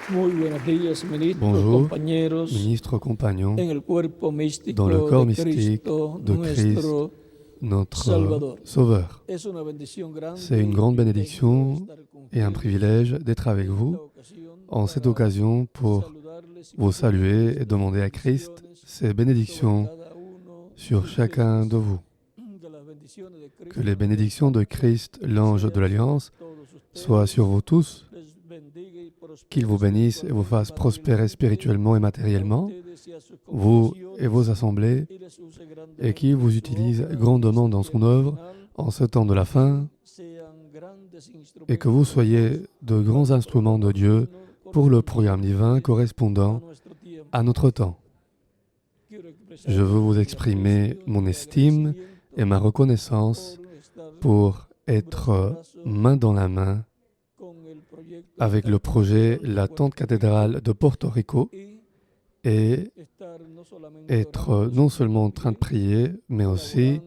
Muy buenos días, ministros, Bonjour, compañeros, ministres, compagnons, en el cuerpo dans le místico corps de mystique Cristo, de Christ, nuestro notre Salvador. Sauveur. Es una bendición grande C'est une grande bénédiction et un privilège d'être avec vous en cette occasion pour vous saluer et demander à Christ ses bénédictions sur chacun de vous. Que les bénédictions de Christ, l'ange de l'Alliance, soient sur vous tous, qu'il vous bénisse et vous fasse prospérer spirituellement et matériellement, vous et vos assemblées, et qu'il vous utilise grandement dans son œuvre en ce temps de la fin, et que vous soyez de grands instruments de Dieu pour le programme divin correspondant à notre temps. Je veux vous exprimer mon estime et ma reconnaissance pour être main dans la main avec le projet La Tente Cathédrale de Porto Rico et être non seulement en train de prier, mais aussi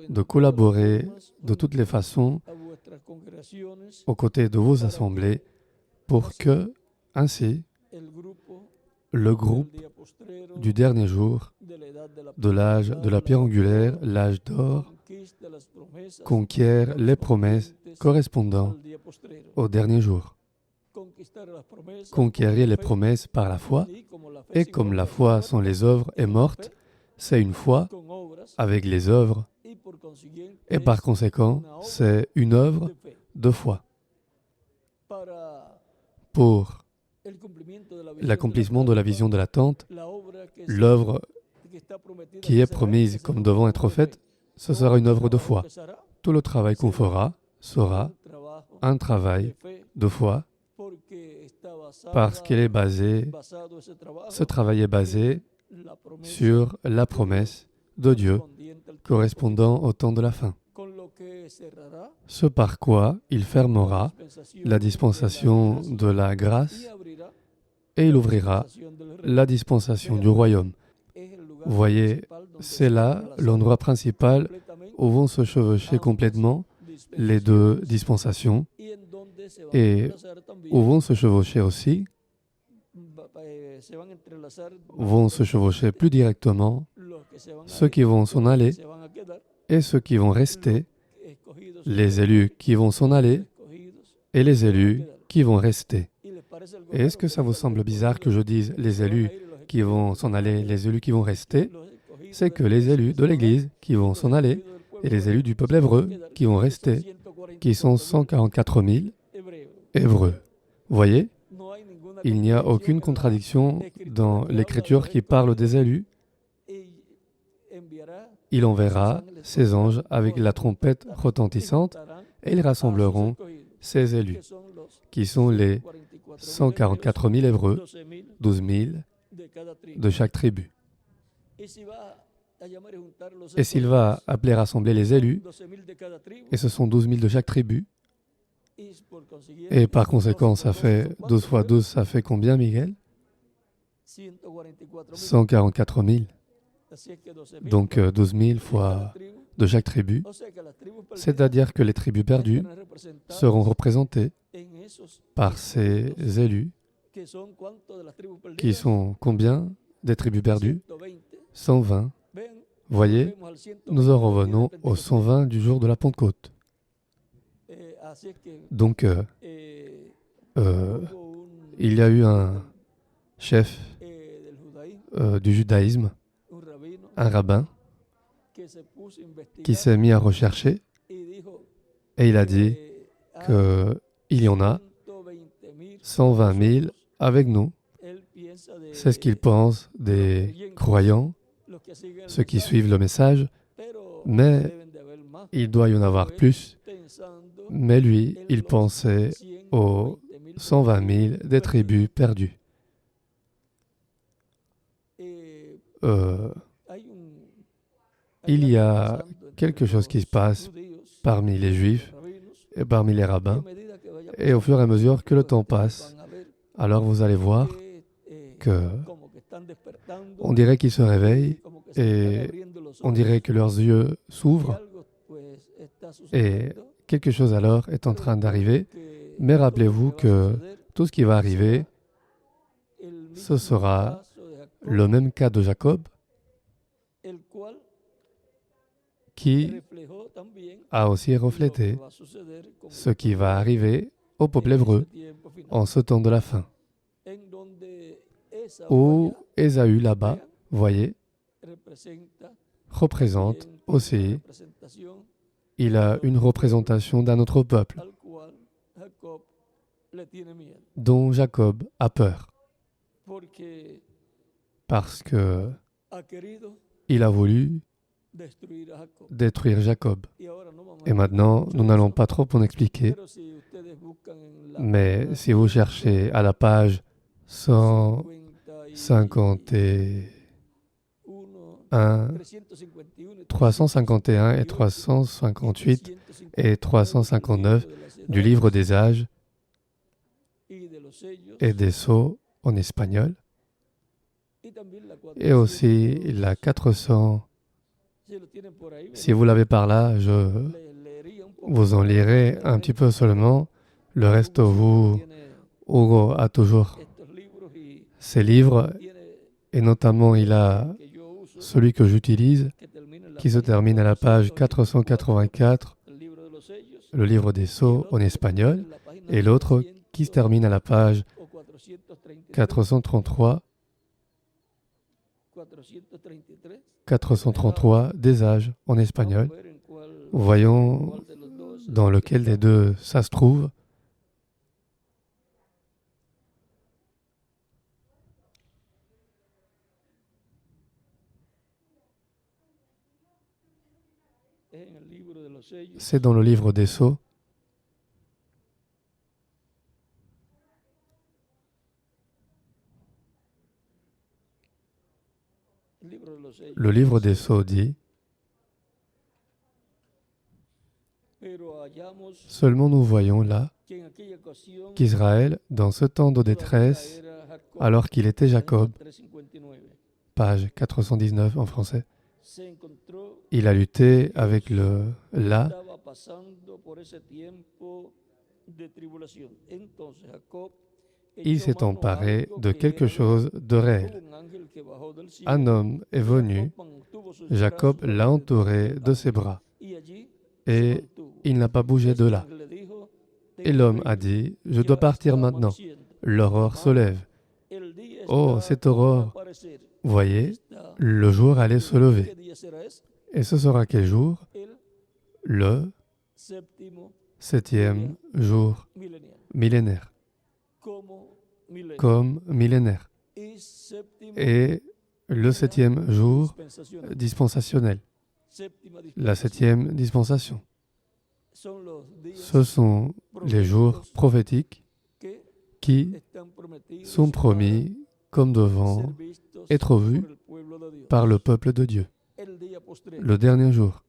de collaborer de toutes les façons aux côtés de vos assemblées pour que, ainsi, le groupe du dernier jour, de l'âge de la pierre angulaire, l'âge d'or, conquiert les promesses correspondant au dernier jour. Conquérir les promesses par la foi, et comme la foi sans les œuvres est morte, c'est une foi avec les œuvres, et par conséquent, c'est une œuvre de foi. Pour l'accomplissement de la vision de la tente, l'œuvre qui est promise comme devant être faite, ce sera une œuvre de foi. Tout le travail qu'on fera sera un travail de foi parce qu'il est basé, ce travail est basé sur la promesse de Dieu correspondant au temps de la fin. Ce par quoi il fermera la dispensation de la grâce et il ouvrira la dispensation du royaume. Vous voyez, c'est là l'endroit principal où vont se chevaucher complètement les deux dispensations et où vont se chevaucher aussi, vont se chevaucher plus directement ceux qui vont s'en aller et ceux qui vont rester, les élus qui vont s'en aller et les élus qui vont rester. Et est-ce que ça vous semble bizarre que je dise les élus qui vont s'en aller, les élus qui vont rester? C'est que les élus de l'Église qui vont s'en aller et les élus du peuple hébreu qui vont rester, qui sont 144 000 Hébreux. Vous voyez, il n'y a aucune contradiction dans l'Écriture qui parle des élus. Il enverra ses anges avec la trompette retentissante et ils rassembleront ses élus, qui sont les 144 000 Hébreux, 12 000 de chaque tribu. Et s'il va appeler rassembler les élus, et ce sont 12 000 de chaque tribu, et par conséquent, ça fait 12 fois 12, ça fait combien, Miguel? 144 000. Donc 12 000 fois de chaque tribu, c'est-à-dire que les tribus perdues seront représentées par ces élus, qui sont combien des tribus perdues? 120. Voyez, nous en revenons aux 120 du jour de la Pentecôte. Donc, il y a eu un chef du judaïsme, un rabbin, qui s'est mis à rechercher et il a dit qu'il y en a 120 000 avec nous. C'est ce qu'il pense des croyants, ceux qui suivent le message, mais il doit y en avoir plus. Mais lui, il pensait aux 120 000 des tribus perdues. Il y a quelque chose qui se passe parmi les Juifs et parmi les rabbins, et au fur et à mesure que le temps passe, alors vous allez voir que on dirait qu'ils se réveillent et on dirait que leurs yeux s'ouvrent et quelque chose alors est en train d'arriver, mais rappelez-vous que tout ce qui va arriver ce sera le même cas de Jacob qui a aussi reflété ce qui va arriver au peuple hébreu en ce temps de la fin, où Ésaü là-bas, voyez, représente aussi, il a une représentation d'un autre peuple dont Jacob a peur, parce que il a voulu détruire Jacob. Et maintenant, nous n'allons pas trop en expliquer, mais si vous cherchez à la page 151, 351 et 358 et 359 du livre des âges et des sceaux en espagnol, et aussi la 400. Si vous l'avez par là, je vous en lirai un petit peu seulement. Le reste, Hugo a toujours ces livres, et notamment il a celui que j'utilise, qui se termine à la page 484, le livre des sceaux en espagnol, et l'autre qui se termine à la page 433, 433 des âges en espagnol. Voyons dans lequel des deux ça se trouve. C'est dans le livre des sceaux. Le livre des sceaux dit: seulement nous voyons là qu'Israël, dans ce temps de détresse, alors qu'il était Jacob, page 419 en français, il a lutté avec le là. Il s'est emparé de quelque chose de réel. Un homme est venu, Jacob l'a entouré de ses bras, et il n'a pas bougé de là. Et l'homme a dit: je dois partir maintenant. L'aurore se lève. Oh, cette aurore! Voyez, le jour allait se lever. Et ce sera quel jour? Le 7e jour millénaire. Comme millénaire. Et le 7e jour dispensationnel. La 7e dispensation. Ce sont les jours prophétiques qui sont promis comme devant être vus par le peuple de Dieu. Le dernier jour,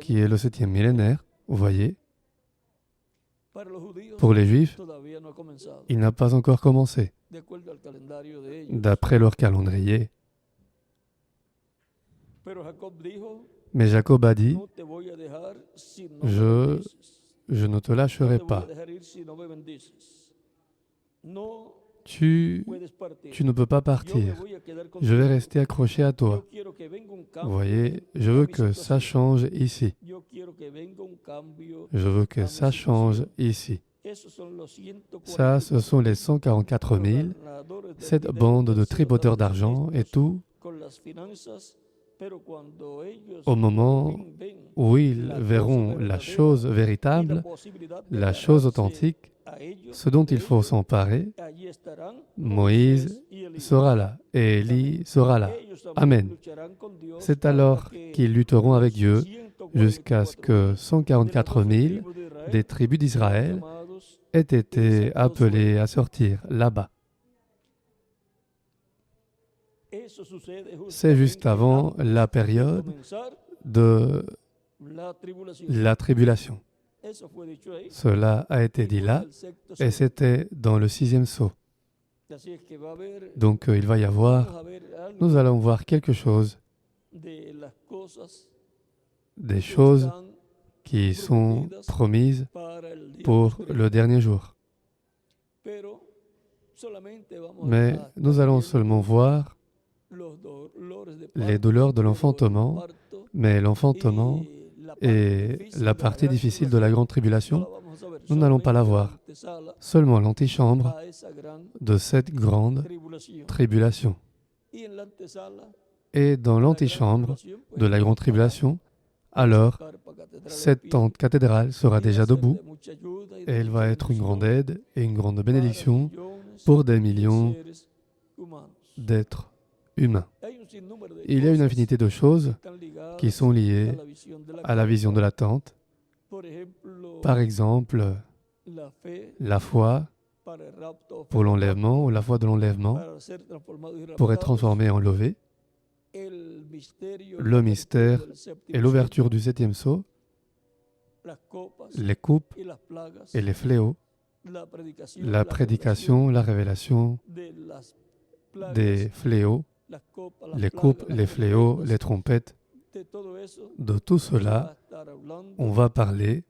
qui est le 7e millénaire, vous voyez, pour les Juifs, il n'a pas encore commencé, d'après leur calendrier. Mais Jacob a dit: je ne te lâcherai pas. Tu ne peux pas partir. Je vais rester accroché à toi. Vous voyez, je veux que ça change ici. Je veux que ça change ici. Ça, ce sont les 144 000, cette bande de tributeurs d'argent et tout. Au moment où ils verront la chose véritable, la chose authentique, ce dont il faut s'emparer, Moïse sera là et Élie sera là. Amen. C'est alors qu'ils lutteront avec Dieu jusqu'à ce que 144 000 des tribus d'Israël aient été appelés à sortir là-bas. C'est juste avant la période de la tribulation. Cela a été dit là, et c'était dans le 6e sceau. Donc il va y avoir, nous allons voir quelque chose, des choses qui sont promises pour le dernier jour. Mais nous allons seulement voir les douleurs de l'enfantement, mais l'enfantement est la partie difficile de la grande tribulation. Nous n'allons pas la voir, seulement l'antichambre de cette grande tribulation. Et dans l'antichambre de la grande tribulation, alors, cette tente cathédrale sera déjà debout et elle va être une grande aide et une grande bénédiction pour des millions d'êtres humains. Il y a une infinité de choses qui sont liées à la vision de la tente. Par exemple, la foi pour l'enlèvement ou la foi de l'enlèvement pour être transformée en levée, le mystère et l'ouverture du septième sceau, les coupes et les fléaux, la prédication, la révélation des fléaux, les coupes, les fléaux, les trompettes. De tout cela, on va parler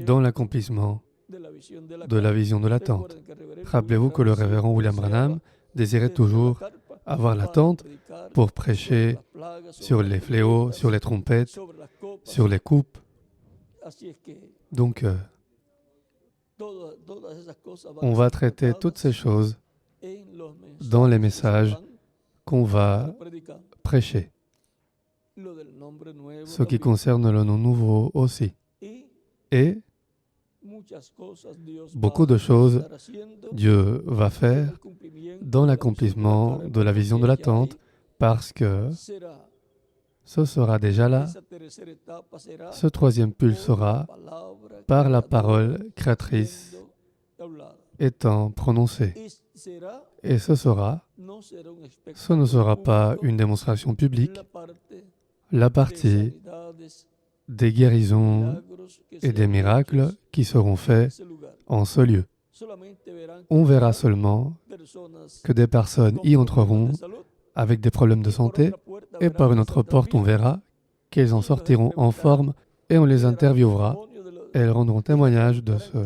dans l'accomplissement de la vision de la tente. Rappelez-vous que le révérend William Branham désirait toujours avoir la tente pour prêcher sur les fléaux, sur les trompettes, sur les coupes. Donc, on va traiter toutes ces choses dans les messages qu'on va prêcher. Ce qui concerne le nom nouveau aussi. Et beaucoup de choses Dieu va faire dans l'accomplissement de la vision de la tente parce que ce sera déjà là. Ce troisième pull sera par la parole créatrice étant prononcée. Et ce ne sera pas une démonstration publique. La partie des guérisons et des miracles qui seront faits en ce lieu. On verra seulement que des personnes y entreront avec des problèmes de santé et par une autre porte on verra qu'elles en sortiront en forme et on les interviewera et elles rendront témoignage de ce.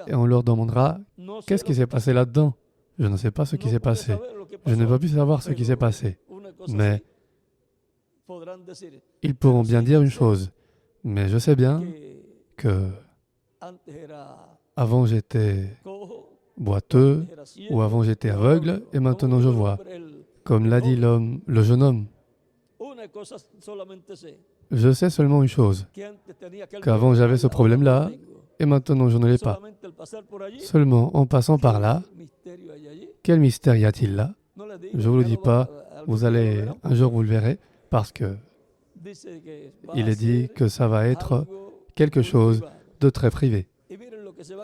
Et on leur demandera « Qu'est-ce qui s'est passé là-dedans ?» Je ne sais pas ce qui s'est passé. Je n'ai pas pu savoir ce qui s'est passé. Mais ils pourront bien dire une chose. Mais je sais bien que avant j'étais boiteux ou avant j'étais aveugle et maintenant je vois. Comme l'a dit le jeune homme. Je sais seulement une chose, qu'avant j'avais ce problème-là et maintenant je ne l'ai pas. Seulement en passant par là, quel mystère y a-t-il là? Je ne vous le dis pas, vous allez, un jour vous le verrez, parce que il est dit que ça va être quelque chose de très privé.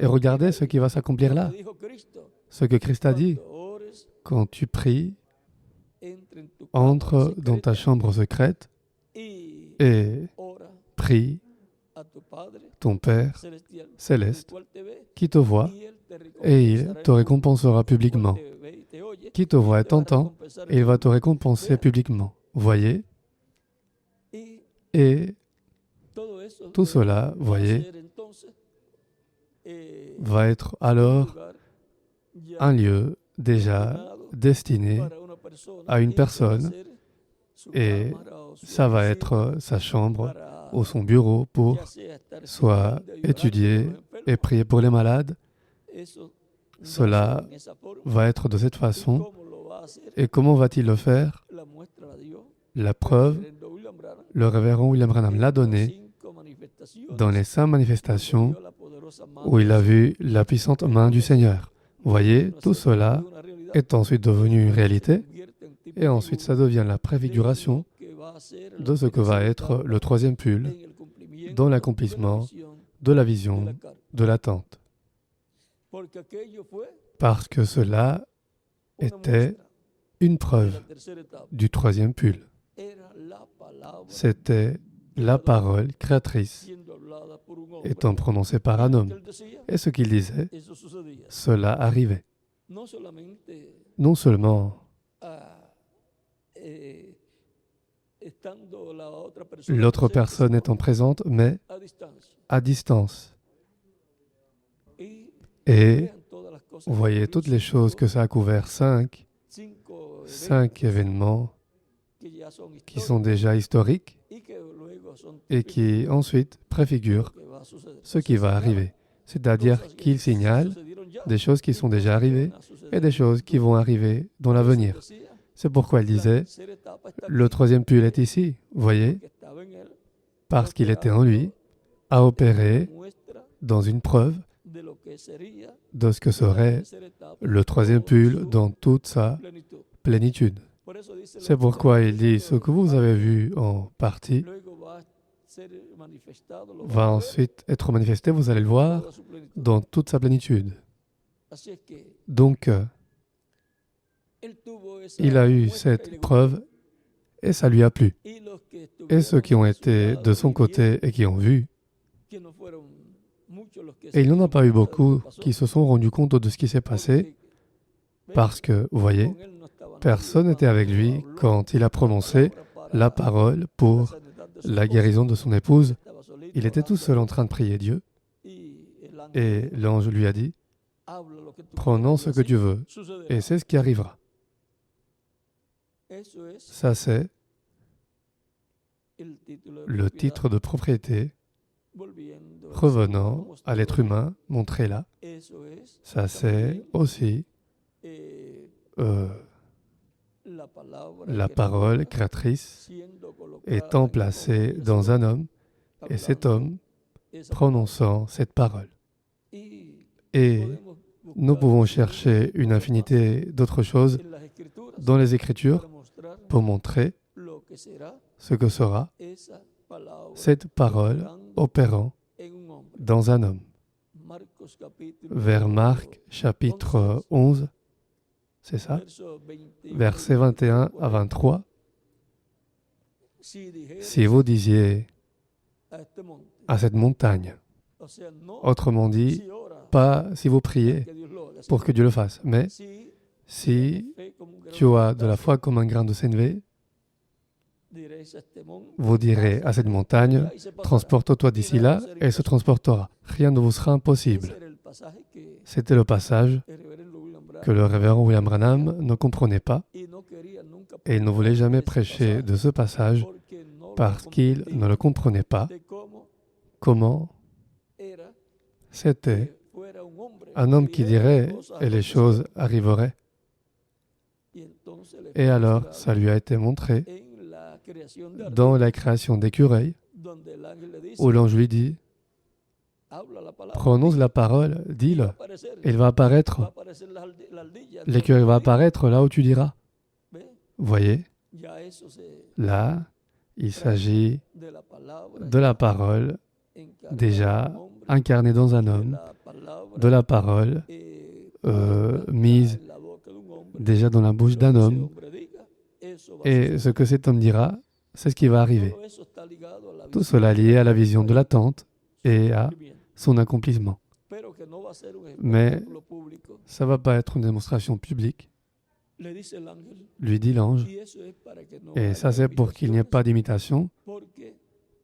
Et regardez ce qui va s'accomplir là. Ce que Christ a dit, quand tu pries, entre dans ta chambre secrète et prie ton Père céleste qui te voit et il te récompensera publiquement. Qui te voit et t'entend et il va te récompenser publiquement. Voyez? Et tout cela, voyez, va être alors un lieu déjà destiné à une personne et ça va être sa chambre ou son bureau pour soit étudier et prier pour les malades. Cela va être de cette façon. Et comment va-t-il le faire? La preuve, le révérend William Branham l'a donné dans les 5 manifestations où il a vu la puissante main du Seigneur. Voyez, tout cela est ensuite devenu une réalité et ensuite ça devient la préfiguration de ce que va être le troisième pull dans l'accomplissement de la vision de l'attente. Parce que cela était une preuve du troisième pull. C'était la parole créatrice étant prononcée par un homme. Et ce qu'il disait, cela arrivait. Non seulement l'autre personne étant présente, mais à distance. Et Vous voyez toutes les choses que ça a couvert, cinq événements qui sont déjà historiques et qui ensuite préfigurent ce qui va arriver. C'est-à-dire qu'il signale des choses qui sont déjà arrivées et des choses qui vont arriver dans l'avenir. C'est pourquoi il disait, le troisième pull est ici, vous voyez, parce qu'il était en lui, à opérer dans une preuve de ce que serait le troisième pull dans toute sa plénitude. C'est pourquoi il dit, ce que vous avez vu en partie va ensuite être manifesté, vous allez le voir, dans toute sa plénitude. Donc, il a eu cette preuve et ça lui a plu. Et ceux qui ont été de son côté et qui ont vu, et il n'y en a pas eu beaucoup qui se sont rendus compte de ce qui s'est passé parce que, vous voyez, personne n'était avec lui quand il a prononcé la parole pour la guérison de son épouse. Il était tout seul en train de prier Dieu et l'ange lui a dit, prononce ce que tu veux et c'est ce qui arrivera. Ça c'est le titre de propriété revenant à l'être humain, montré là. Ça c'est aussi la parole créatrice étant placée dans un homme et cet homme prononçant cette parole. Et nous pouvons chercher une infinité d'autres choses dans les Écritures pour montrer ce que sera cette parole opérant dans un homme. Vers Marc chapitre 11, c'est ça, versets 21 à 23. Si vous disiez à cette montagne, autrement dit, pas si vous priez pour que Dieu le fasse, mais si tu as de la foi comme un grain de sénévé, vous direz à cette montagne, transporte-toi d'ici là, et elle se transportera. Rien ne vous sera impossible. C'était le passage que le révérend William Branham ne comprenait pas, et il ne voulait jamais prêcher de ce passage parce qu'il ne le comprenait pas, comment c'était un homme qui dirait et les choses arriveraient. Et alors, ça lui a été montré dans la création d'écureuils, où l'ange lui dit, prononce la parole, dis-le, il va apparaître. L'écureuil va apparaître là où tu diras. Vous voyez, là, il s'agit de la parole déjà incarnée dans un homme, de la parole mise déjà dans la bouche d'un homme. Et ce que cet homme dira, c'est ce qui va arriver. Tout cela lié à la vision de l'attente et à son accomplissement. Mais ça ne va pas être une démonstration publique, lui dit l'ange. Et ça, c'est pour qu'il n'y ait pas d'imitation,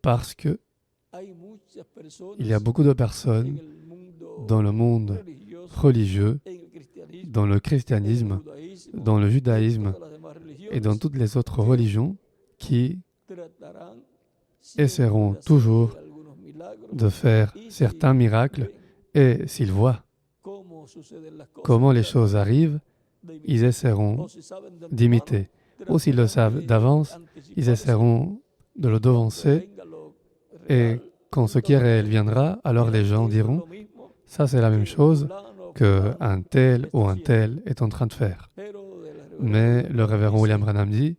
parce que il y a beaucoup de personnes dans le monde religieux, dans le christianisme, dans le judaïsme et dans toutes les autres religions qui essaieront toujours de faire certains miracles et s'ils voient comment les choses arrivent, ils essaieront d'imiter. Ou s'ils le savent d'avance, ils essaieront de le devancer et quand ce qui est réel viendra, alors les gens diront « ça c'est la même chose qu'un tel ou un tel est en train de faire ». Mais le révérend William Branham dit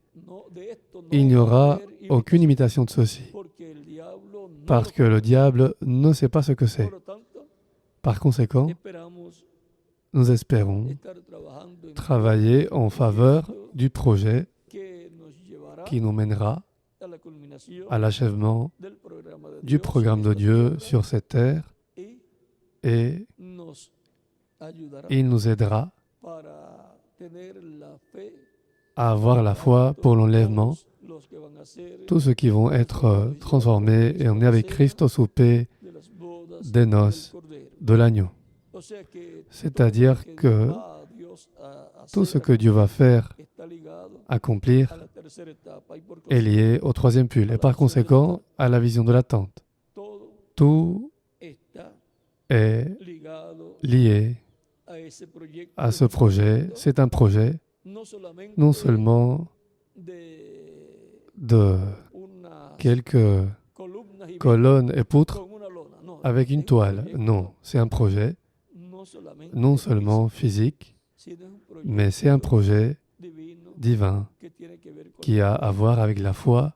« il n'y aura aucune imitation de ceci, parce que le diable ne sait pas ce que c'est. Par conséquent, nous espérons travailler en faveur du projet qui nous mènera à l'achèvement du programme de Dieu sur cette terre et il nous aidera à avoir la foi pour l'enlèvement, tous ceux qui vont être transformés et emmenés avec Christ au souper des noces de l'agneau. C'est-à-dire que tout ce que Dieu va faire, accomplir, est lié au troisième pull et par conséquent à la vision de l'attente. Tout est lié à ce projet. C'est un projet non seulement de quelques colonnes et poutres avec une toile. Non, c'est un projet non seulement physique, mais c'est un projet divin qui a à voir avec la foi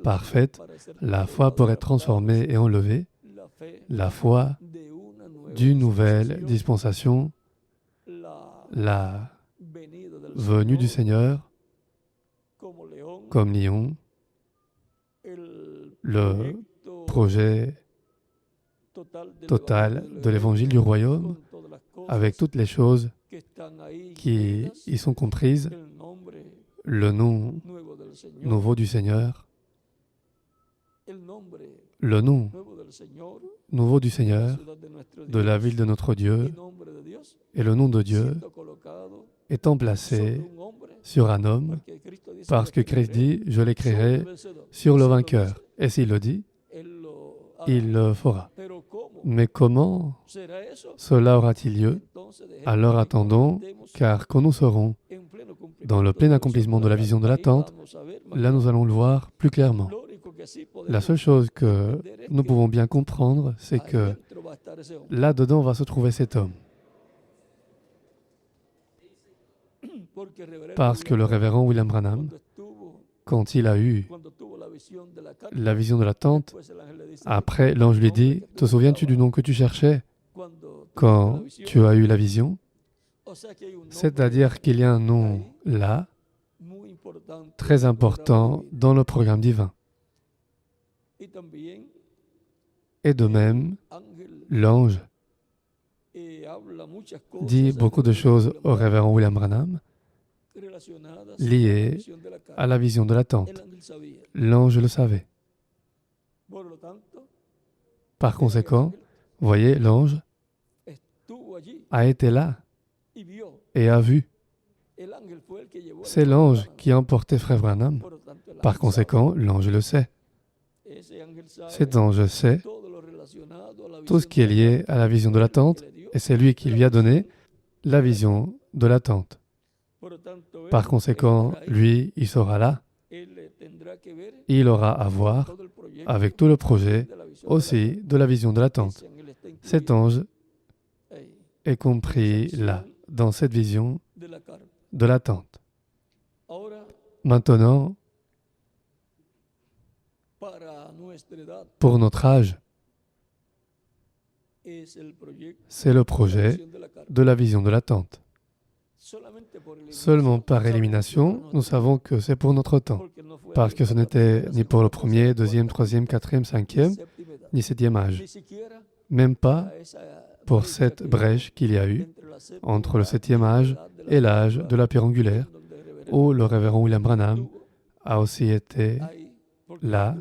parfaite, la foi pour être transformée et enlevée, la foi d'une nouvelle dispensation, la venue du Seigneur comme lion, le projet total de l'évangile du royaume avec toutes les choses qui y sont comprises, le nom nouveau du Seigneur, le nom nouveau du Seigneur, de la ville de notre Dieu, et le nom de Dieu étant placé sur un homme, parce que Christ dit, je l'écrirai sur le vainqueur. Et s'il le dit, il le fera. Mais comment cela aura-t-il lieu? Alors attendons, car quand nous serons dans le plein accomplissement de la vision de l'attente, là nous allons le voir plus clairement. La seule chose que nous pouvons bien comprendre, c'est que là-dedans va se trouver cet homme. Parce que le révérend William Branham, quand il a eu la vision de l'attente, après l'ange lui dit, « Te souviens-tu du nom que tu cherchais quand tu as eu la vision ?» C'est-à-dire qu'il y a un nom là, très important dans le programme divin. Et de même, l'ange dit beaucoup de choses au révérend William Branham liées à la vision de l'attente. L'ange le savait. Par conséquent, voyez, l'ange a été là et a vu. C'est l'ange qui a emporté Frère Branham. Par conséquent, l'ange le sait. Cet ange sait tout ce qui est lié à la vision de l'attente et c'est lui qui lui a donné la vision de l'attente. Par conséquent, lui, il sera là. Il aura à voir avec tout le projet aussi de la vision de l'attente. Cet ange est compris là, dans cette vision de l'attente. Maintenant, pour notre âge, c'est le projet de la vision de l'attente. Seulement par élimination, nous savons que c'est pour notre temps, parce que ce n'était ni pour le premier, deuxième, troisième, quatrième, cinquième, ni septième âge. Même pas pour cette brèche qu'il y a eu entre le septième âge et l'âge de la pierre angulaire, où le révérend William Branham a aussi été là,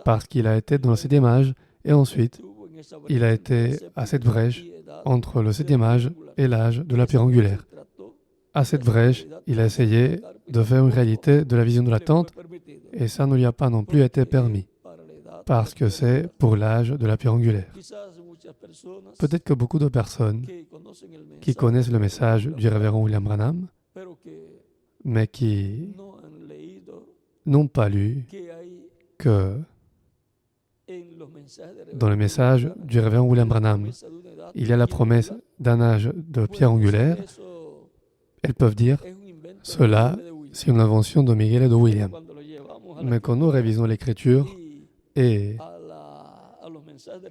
parce qu'il a été dans le septième âge, et ensuite, il a été à cette brèche entre le septième âge et l'âge de la pierre angulaire. À cette brèche, il a essayé de faire une réalité de la vision de l'attente, et ça ne lui a pas non plus été permis, parce que c'est pour l'âge de la pierre angulaire. Peut-être que beaucoup de personnes qui connaissent le message du révérend William Branham, mais qui n'ont pas lu que dans le message du révérend William Branham, il y a la promesse d'un âge de pierre angulaire. Elles peuvent dire, cela, c'est une invention de Miguel et de William. Mais quand nous révisons l'Écriture et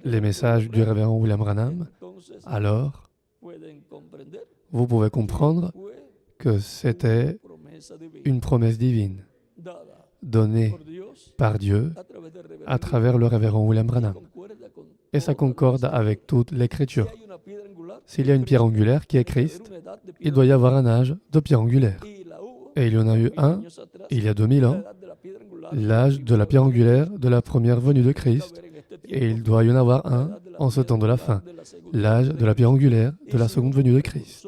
les messages du révérend William Branham, alors vous pouvez comprendre que c'était une promesse divine donnée par Dieu à travers le révérend William Branham. Et ça concorde avec toute l'Écriture. S'il y a une pierre angulaire qui est Christ, il doit y avoir un âge de pierre angulaire. Et il y en a eu un, il y a 2000 ans, l'âge de la pierre angulaire de la première venue de Christ. Et il doit y en avoir un en ce temps de la fin, l'âge de la pierre angulaire de la seconde venue de Christ.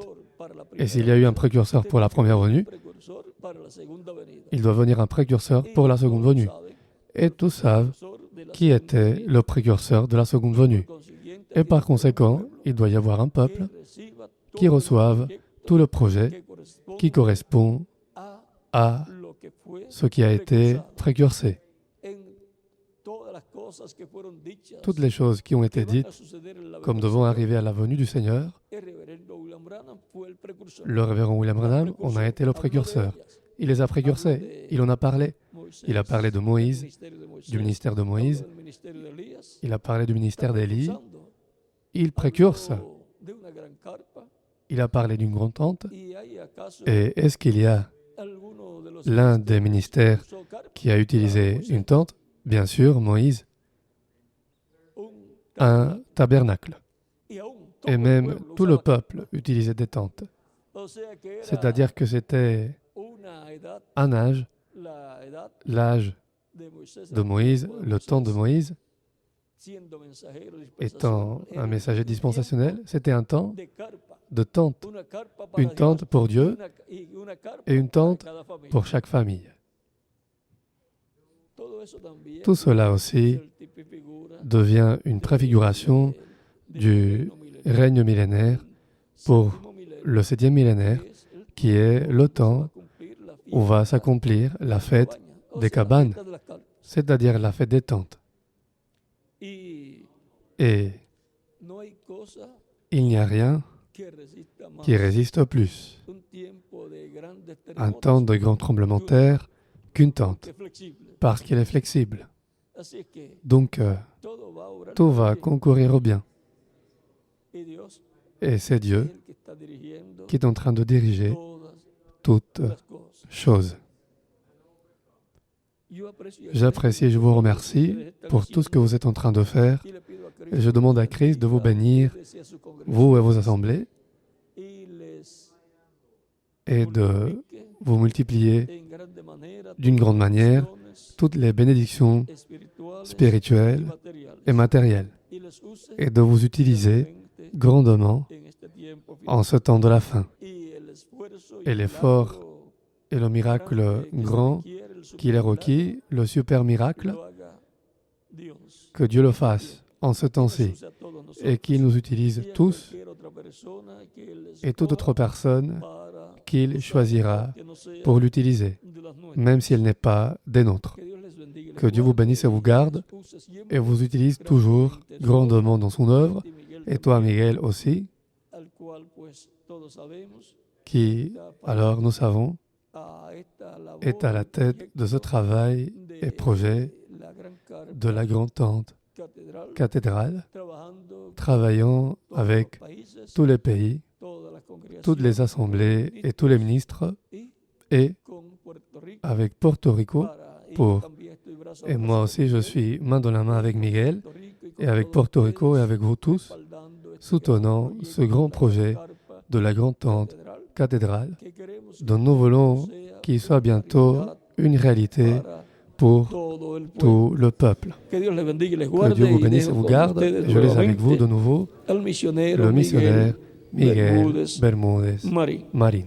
Et s'il y a eu un précurseur pour la première venue, il doit venir un précurseur pour la seconde venue. Et tous savent qui était le précurseur de la seconde venue. Et par conséquent, il doit y avoir un peuple qui reçoive tout le projet qui correspond à ce qui a été précursé. Toutes les choses qui ont été dites comme devant arriver à la venue du Seigneur, le révérend William Branham en a été le précurseur. Il les a précursés, il en a parlé. Il a parlé de Moïse, du ministère de Moïse, il a parlé du ministère d'Élie. Il précurse. Il a parlé d'une grande tente. Et est-ce qu'il y a l'un des ministères qui a utilisé une tente? Bien sûr, Moïse. Un tabernacle. Et même tout le peuple utilisait des tentes. C'est-à-dire que c'était un âge, l'âge de Moïse, le temps de Moïse, étant un messager dispensationnel, c'était un temps de tente. Une tente pour Dieu et une tente pour chaque famille. Tout cela aussi devient une préfiguration du règne millénaire pour le 7e millénaire, qui est le temps où va s'accomplir la fête des cabanes, c'est-à-dire la fête des tentes. Et il n'y a rien qui résiste plus. Un temps de grand tremblement de terre qu'une tente, parce qu'elle est flexible. Donc, tout va concourir au bien. Et c'est Dieu qui est en train de diriger toutes choses. J'apprécie et je vous remercie pour tout ce que vous êtes en train de faire. Et je demande à Christ de vous bénir, vous et vos assemblées, et de vous multiplier d'une grande manière toutes les bénédictions spirituelles et matérielles, et de vous utiliser grandement en ce temps de la fin. Et l'effort et le miracle grand qu'il est requis, le super miracle, que Dieu le fasse en ce temps-ci et qu'il nous utilise tous et toute autre personne qu'il choisira pour l'utiliser, même si elle n'est pas des nôtres. Que Dieu vous bénisse et vous garde et vous utilise toujours grandement dans son œuvre, et toi, Miguel, aussi, qui, alors nous savons, est à la tête de ce travail et projet de la grande tente cathédrale, travaillant avec tous les pays, toutes les assemblées et tous les ministres, et avec Porto Rico pour... Et moi aussi, je suis main dans la main avec Miguel, et avec Porto Rico et avec vous tous, soutenant ce grand projet de la grande tente cathédrale, dont nous voulons qu'il soit bientôt une réalité pour tout le peuple. Que Dieu vous bénisse et vous garde. Je laisse avec vous de nouveau le missionnaire Miguel Bermúdez Marín.